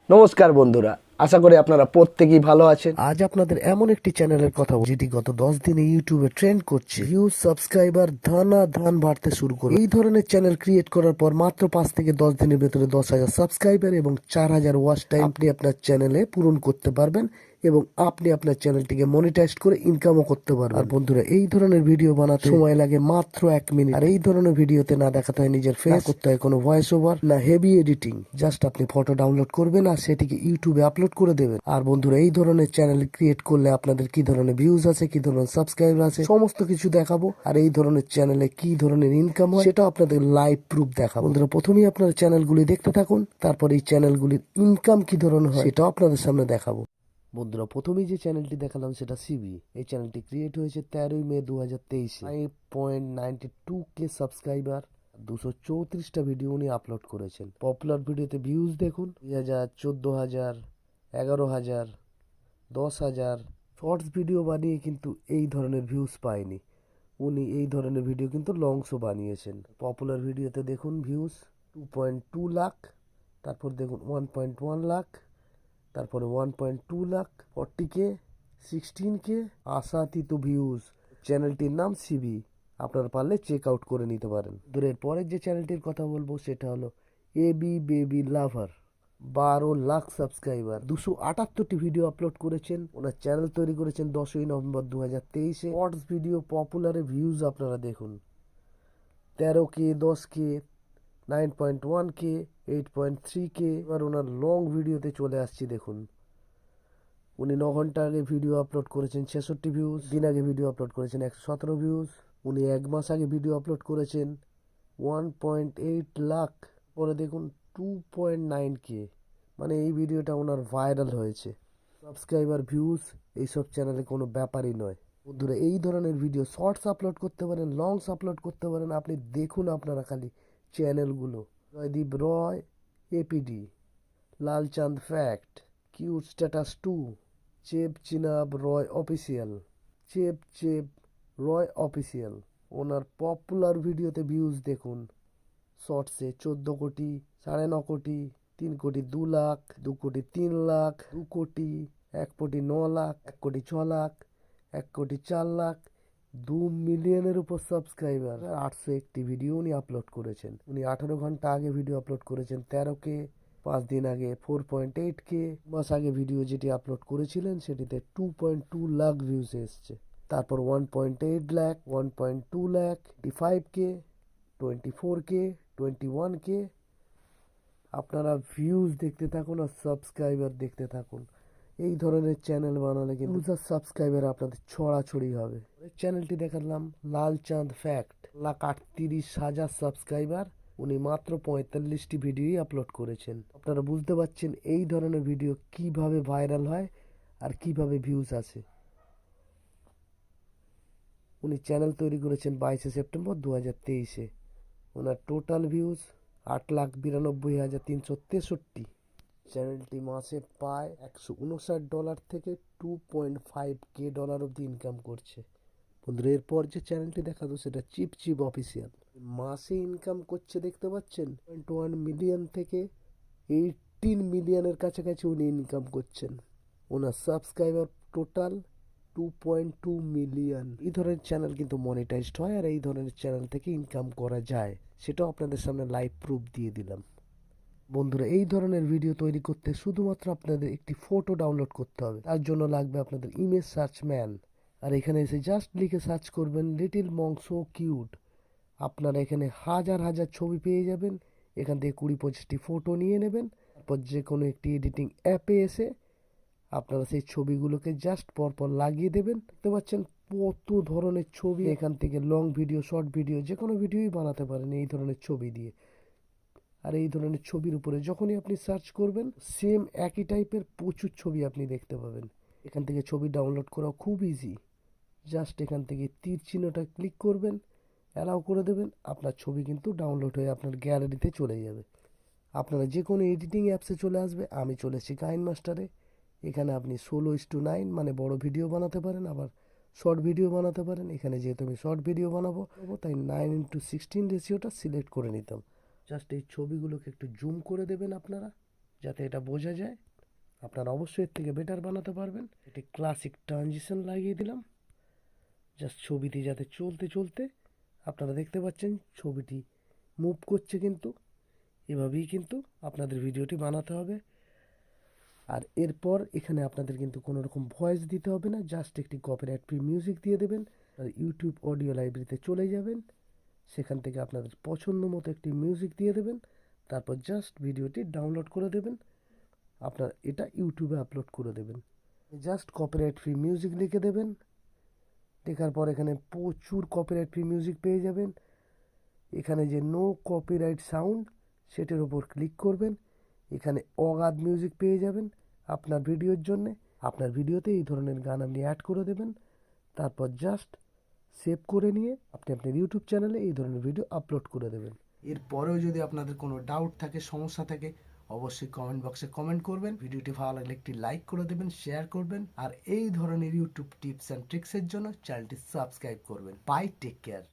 নমস্কার বন্ধুরা, আশা করি আপনারা প্রত্যেকেই ভালো আছেন। আজ আপনাদের এমন একটি চ্যানেলের কথা যেটি গত 10 দিনে ইউটিউবে ট্রেন্ড করছে, ভিউজ সাবস্ক্রাইবার ধান বাড়তে শুরু করে। এই ধরনের চ্যানেল ক্রিয়েট করার পর মাত্র 5 থেকে 10 দিনের ভেতরে 10,000 সাবস্ক্রাইবার এবং 4,000 ওয়াচ টাইম আপনি আপনার চ্যানেলে পূরণ করতে পারবেন এবং আপনি আপনার চ্যানেলটিকে মনিটাইজ করে ইনকামও করতে পারবেন। আর বন্ধুরা, এই ধরনের ভিডিও বানাতে সময় লাগে মাত্র 1 মিনিট। আর এই ধরনের ভিডিওতে না দেখাতে হয় নিজের ফেস, করতে হয় কোনো ভয়েস ওভার, না হেভি এডিটিং। জাস্ট আপনি ফটো ডাউনলোড করবেন আর সেটিকে ইউটিউবে আপলোড করে দেবেন। আর বন্ধুরা, এই ধরনের চ্যানেল ক্রিয়েট করলে আপনাদের কি ধরনের ভিউজ আছে, কি ধরনের সাবস্ক্রাইবার আছে, সমস্ত কিছু দেখাবো। আর এই ধরনের চ্যানেলে কি ধরনের ইনকাম হয় সেটা আপনাদের লাইভ প্রুফ দেখাবো। বন্ধুরা, প্রথমেই আপনারা চ্যানেলগুলি দেখতে থাকুন, তারপর এই চ্যানেলগুলির ইনকাম কি ধরনের হয় সেটাও আপনাদের সামনে দেখাবো। বন্ধুরা, প্রথমেই যে চ্যানেলটি দেখালাম সেটা সিবি। এই চ্যানেলটি ক্রিয়েট হয়েছে 13ই মে 2023। 5.92K সাবস্ক্রাইবার, 234টা ভিডিও উনি আপলোড করেছেন। পপুলার ভিডিওতে ভিউজ দেখুন 2,000, 14,000, 11,000, 10,000। শর্টস ভিডিও বানিয়ে কিন্তু এই ধরনের ভিউজ পায়নি। উনি এই ধরনের ভিডিও কিন্তু লংসও বানিয়েছেন। পপুলার ভিডিওতে দেখুন ভিউজ 2.2 লাখ, তারপর দেখুন 1.1 লাখ, তারপরে 1.2 লাখ, 40K, 16K, আশাতীত ভিউজ। চ্যানেলটির নাম সিবি, আপনারা পারলে চেক আউট করে নিতে পারেন। দূরের পরের যে চ্যানেলটির কথা বলবো সেটা হলো এবি বেবি লাভার। 12 লাখ সাবস্ক্রাইবার, 278টি ভিডিও আপলোড করেছেন। ওনার চ্যানেল তৈরি করেছেন 10ই নভেম্বর 2023-এ। শর্টস ভিডিও পপুলারে ভিউজ আপনারা দেখুন 13K, 10K, 9.1K, 8.3K। এবার ওনার লং ভিডিওতে চলে আসছি। দেখুন, উনি 9 ঘন্টা আগে ভিডিও আপলোড করেছেন 66 ভিউজ, দিন আগে ভিডিও আপলোড করেছেন 117 ভিউজ। উনি 1 মাস আগে ভিডিও আপলোড করেছেন 1.8 লাখ। পরে দেখুন 2.9K, মানে এই ভিডিওটা ওনার ভাইরাল হয়েছে। সাবস্ক্রাইবার, ভিউজ এইসব চ্যানেলে কোনো ব্যাপারই নয়। বন্ধুরা, এই ধরনের ভিডিও শর্টস আপলোড করতে পারেন, লংস আপলোড করতে পারেন। আপনি দেখুন আপনারা খালি চ্যানেলগুলো: Joydeep Roy APD, Lalchand fact, cute status 2, চেপ চিনাব রয় অফিসিয়াল, চেপ রয় অফিসিয়াল। ওনার পপুলার ভিডিওতে ভিউজ দেখুন শর্টসে 14 কোটি, 9.5 কোটি, 3 কোটি 2 লাখ, 2 কোটি 3 লাখ, 2 কোটি, 1 কোটি 9 লাখ, 1 কোটি 6 লাখ, 1 কোটি 4 লাখ, 2 মিলিয়নের উপর সাবস্ক্রাইবার। 801টি ভিডিও উনি আপলোড করেছেন। উনি 18 ঘন্টা আগে ভিডিও আপলোড করেছেন 13K, 5 দিন আগে 4.8K, মাস আগে ভিডিও যেটি আপলোড করেছিলেন সেটিতে 2.2 লাখ ভিউজ এসছে। তারপর 1.8 lakh, 1.2 lakh, 5K, 24K, 21K। আপনারা ভিউজ দেখতে থাকুন আর সাবস্ক্রাইবার দেখতে থাকুন। এই ধরনের চ্যানেল বানালে কিন্তু ইউজার সাবস্ক্রাইবার আপনাদের ছড়াছড়ি হবে। চ্যানেলটি দেখালাম লালচাঁদ ফ্যাক্ট, 1,38,000 সাবস্ক্রাইবার। উনি মাত্র 45টি ভিডিওই আপলোড করেছেন। আপনারা বুঝতে পারছেন এই ধরনের ভিডিও কিভাবে ভাইরাল হয় আর কিভাবে ভিউজ আসে। উনি চ্যানেল তৈরি করেছেন 22 সেপ্টেম্বর 2023-এ। ওনার টোটাল ভিউজ 8,92,363। চ্যানেলটি মাসে পায় $159 থেকে $2.5K অবধি ইনকাম করছে। বন্ধুরা, এরপর যে চ্যানেলটি দেখাতো সেটা চিপ অফিসিয়াল। মাসে ইনকাম করছে দেখতে পাচ্ছেন 1 মিলিয়ন থেকে 18 মিলিয়নের কাছাকাছি উনি ইনকাম করছেন। ওনার সাবস্ক্রাইবার টোটাল 2.2 মিলিয়ন। এই ধরনের চ্যানেল কিন্তু মনিটাইজড হয় আর এই ধরনের চ্যানেল থেকে ইনকাম করা যায়, সেটাও আপনাদের সামনে লাইভ প্রুফ দিয়ে দিলাম। বন্ধুরা, এই ধরনের ভিডিও তৈরি করতে শুধুমাত্র আপনাদের একটি ফটো ডাউনলোড করতে হবে। তার জন্য লাগবে আপনাদের ইমেজ সার্চ ম্যান। আর এখানে এসে জাস্ট লিখে সার্চ করবেন লিটিল মঙ্ক সো কিউট। আপনারা এখানে হাজার হাজার ছবি পেয়ে যাবেন। এখান থেকে 20-25টি ফটো নিয়ে নেবেন। তারপর যে কোনো একটি এডিটিং অ্যাপে এসে আপনারা সেই ছবিগুলোকে জাস্ট পরপর লাগিয়ে দেবেন। দেখতে পাচ্ছেন কত ধরনের ছবি। এখান থেকে লং ভিডিও, শর্ট ভিডিও, যে কোনো ভিডিওই বানাতে পারেন এই ধরনের ছবি দিয়ে। আর এই ধরনের ছবির উপরে যখনই আপনি সার্চ করবেন সেম একই টাইপের প্রচুর ছবি আপনি দেখতে পাবেন। এখান থেকে ছবি ডাউনলোড করা খুব ইজি। জাস্ট এখান থেকে তীর চিহ্নটা ক্লিক করবেন, অ্যালাউ করে দেবেন, আপনার ছবি কিন্তু ডাউনলোড হয়ে আপনার গ্যালারিতে চলে যাবে। আপনারা যে কোনো এডিটিং অ্যাপসে চলে আসবে। আমি চলে এসেছি কাইনমাস্টারে। এখানে আপনি 16:9 মানে বড় ভিডিও বানাতে পারেন, আবার শর্ট ভিডিও বানাতে পারেন। এখানে যেহেতু আমি শর্ট ভিডিও বানাবো তাই 9:16 রেশিওটা সিলেক্ট করে নিতাম। জাস্ট এই ছবিগুলোকে একটু জুম করে দেবেন আপনারা। যাতে এটা বোঝা যায়। আপনারা অবশ্যই এর থেকে বেটার বানাতে পারবেন। একটি ক্লাসিক ট্রানজিশন লাগিয়ে দিলাম জাস্ট ছবিটি যাতে চলতে চলতে আপনারা দেখতে পাচ্ছেন ছবিটি মুভ করছে, কিন্তু এভাবেই কিন্তু আপনাদের ভিডিওটি বানাতে হবে। আর এরপর এখানে আপনাদের কিন্তু কোনো রকম ভয়েস দিতে হবে না, জাস্ট একটি কপিরাইট ফ্রি মিউজিক দিয়ে দেবেন। আর ইউটিউব অডিও লাইব্রেরিতে চলে যাবেন, সেখান থেকে আপনাদের পছন্দ মতো একটি মিউজিক দিয়ে দেবেন, তারপর জাস্ট ভিডিওটি ডাউনলোড করে দেবেন। আপনার এটা ইউটিউবে আপলোড করে দেবেন। জাস্ট কপিরাইট ফ্রি মিউজিক লিখে দেবেন। লেখার পর এখানে প্রচুর কপিরাইট ফ্রি মিউজিক পেয়ে যাবেন। এখানে যে নো কপিরাইট সাউন্ড সেটার উপর ক্লিক করবেন। এখানে অগাধ মিউজিক পেয়ে যাবেন আপনার ভিডিওর জন্যে। আপনার ভিডিওতে এই ধরনের গান আপনি অ্যাড করে দেবেন, তারপর জাস্ট সেভ করে নিয়ে আপনি আপনার ইউটিউব চ্যানেলে এই ধরনের ভিডিও আপলোড করে দেবেন। এরপরেও যদি আপনাদের কোনো ডাউট থাকে, সমস্যা থাকে, অবশ্যই কমেন্ট বক্সে কমেন্ট করবেন। ভিডিওটি ভালো লাগলে একটি লাইক করে দেবেন, শেয়ার করবেন, আর এই ধরনের ইউটিউব টিপস অ্যান্ড ট্রিক্সের জন্য চ্যানেলটি সাবস্ক্রাইব করবেন। Bye, take care.